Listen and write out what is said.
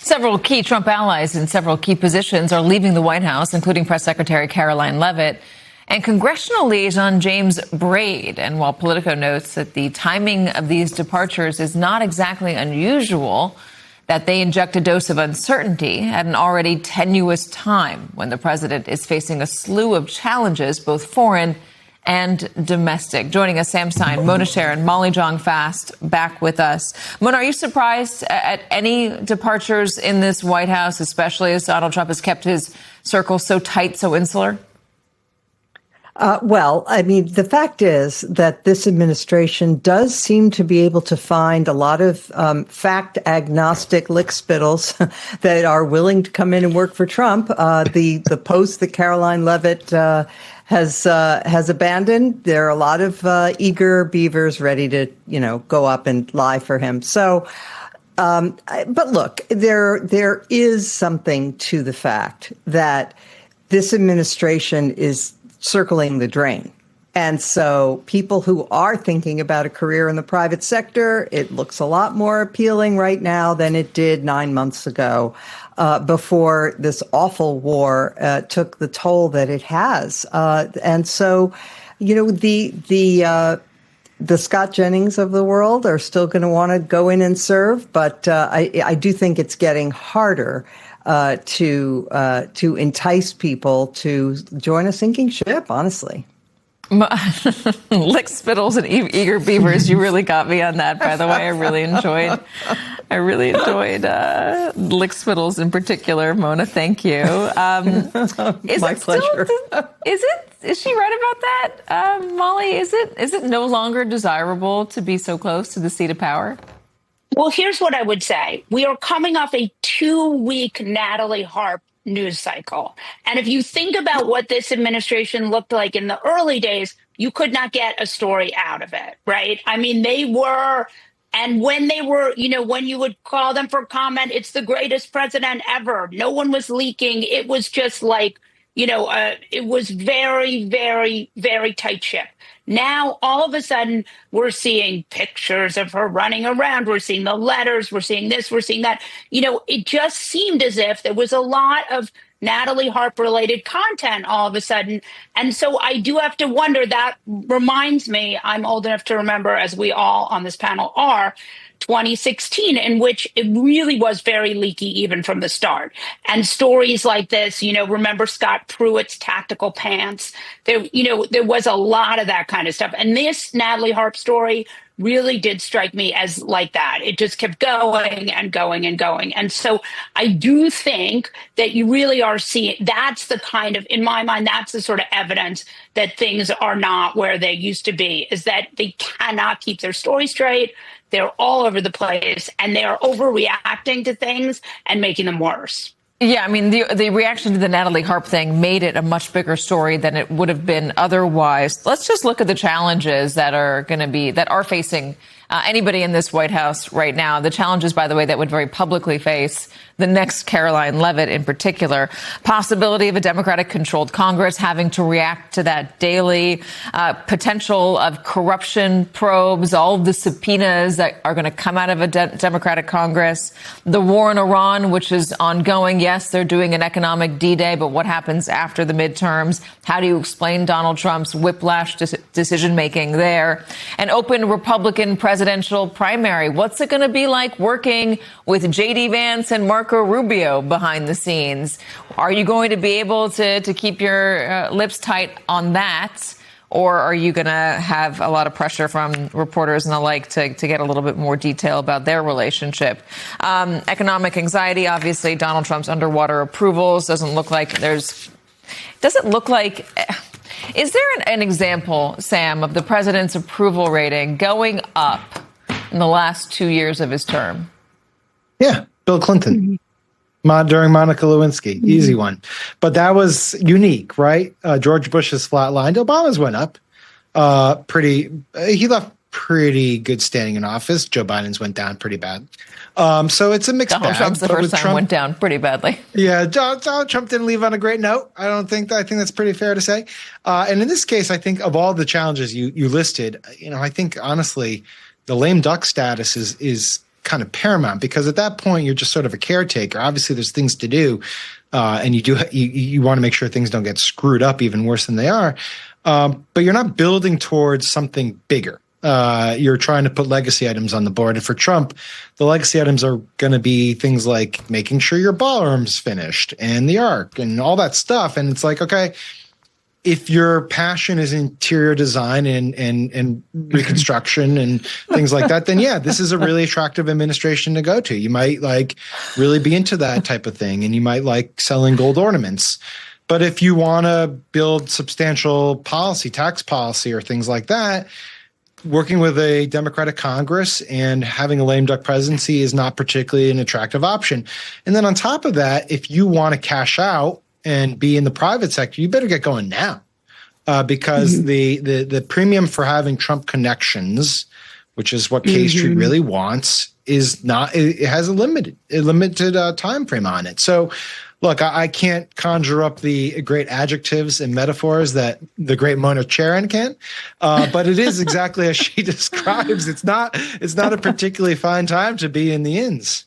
Several key Trump allies in several key positions are leaving the White House, including Press Secretary Caroline Leavitt and Congressional Liaison James Braid. And while Politico notes that the timing of these departures is not exactly unusual, that they inject a dose of uncertainty at an already tenuous time when the president is facing a slew of challenges, both foreign and domestic. Joining us, Sam Stein, Mona Charen, Molly Jong-Fast back with us. Mona, are you surprised at any departures in this White House, especially as Donald Trump has kept his circle so tight, so insular? Well, I mean, the fact is that this administration does seem to be able to find a lot of fact-agnostic lickspittles that are willing to come in and work for Trump. The post that Caroline Leavitt has abandoned, there are a lot of eager beavers ready to, go up and lie for him. So, but look, there is something to the fact that this administration is circling the drain. And so people who are thinking about a career in the private sector, it looks a lot more appealing right now than it did 9 months ago, before this awful war took the toll that it has. And so, the Scott Jennings of the world are still going to want to go in and serve. But I do think it's getting harder to entice people to join a sinking ship, honestly. Lick spittles and eager beavers. You really got me on that, by the way. I really enjoyed lick spittles in particular. Mona, thank you. My pleasure. Is she right about that? Molly, is it no longer desirable to be so close to the seat of power? Well, here's what I would say. We are coming off a 2-week Natalie Harp news cycle. And if you think about what this administration looked like in the early days, you could not get a story out of it, right? I mean, they were, and when they were, when you would call them for comment, it's the greatest president ever. No one was leaking. It was just like, it was very, very, very tight ship. Now, all of a sudden, we're seeing pictures of her running around. We're seeing the letters. We're seeing this. We're seeing that. It just seemed as if there was a lot of Natalie Harp-related content all of a sudden. And so I do have to wonder, that reminds me, I'm old enough to remember, as we all on this panel are, 2016, in which it really was very leaky even from the start. And stories like this, remember Scott Pruitt's tactical pants? There was a lot of that kind of stuff. And this Natalie Harp story really did strike me as like that. It just kept going and going and going. And so I do think that you really are seeing, that's the kind of, in my mind, that's the sort of evidence that things are not where they used to be, is that they cannot keep their story straight. They're all over the place, and they are overreacting to things and making them worse. Yeah, I mean, the reaction to the Natalie Harp thing made it a much bigger story than it would have been otherwise. Let's just look at the challenges that are facing anybody in this White House right now. The challenges, by the way, that would very publicly face the next Caroline Leavitt in particular. Possibility of a Democratic-controlled Congress having to react to that daily. Potential of corruption probes, all of the subpoenas that are going to come out of a Democratic Congress. The war in Iran, which is ongoing. Yes, they're doing an economic D-Day, but what happens after the midterms? How do you explain Donald Trump's whiplash decision-making there? An open Republican presidential primary. What's it going to be like working with J.D. Vance and Marco Rubio behind the scenes? Are you going to be able to keep your lips tight on that? Or are you going to have a lot of pressure from reporters and the like to get a little bit more detail about their relationship? Economic anxiety, obviously, Donald Trump's underwater approvals. Does it look like, is there an example, Sam, of the president's approval rating going up in the last 2 years of his term? Yeah, Bill Clinton. During Monica Lewinsky, easy one. But that was unique, right? George Bush's flatlined. Obama's went up. He left pretty good standing in office. Joe Biden's went down pretty bad. So it's a mixed bag. Donald Trump's the first time went down pretty badly. Yeah, Donald Trump didn't leave on a great note. I think that's pretty fair to say. And in this case, I think of all the challenges you listed, I think honestly, the lame duck status is kind of paramount, because at that point you're just sort of a caretaker. Obviously, there's things to do, and you want to make sure things don't get screwed up even worse than they are. But you're not building towards something bigger. You're trying to put legacy items on the board. And for Trump, the legacy items are going to be things like making sure your ballroom's finished and the arc and all that stuff. And it's like, okay, if your passion is interior design and reconstruction and things like that, then yeah, this is a really attractive administration to go to. You might like really be into that type of thing, and you might like selling gold ornaments. But if you want to build substantial policy, tax policy or things like that, working with a Democratic Congress and having a lame duck presidency is not particularly an attractive option. And then on top of that, if you want to cash out and be in the private sector, you better get going now, because the premium for having Trump connections, which is what K Street really wants, is not. It has a limited time frame on it. So, look, I can't conjure up the great adjectives and metaphors that the great Mona Charen can, but it is exactly as she describes. It's not a particularly fine time to be in the inns.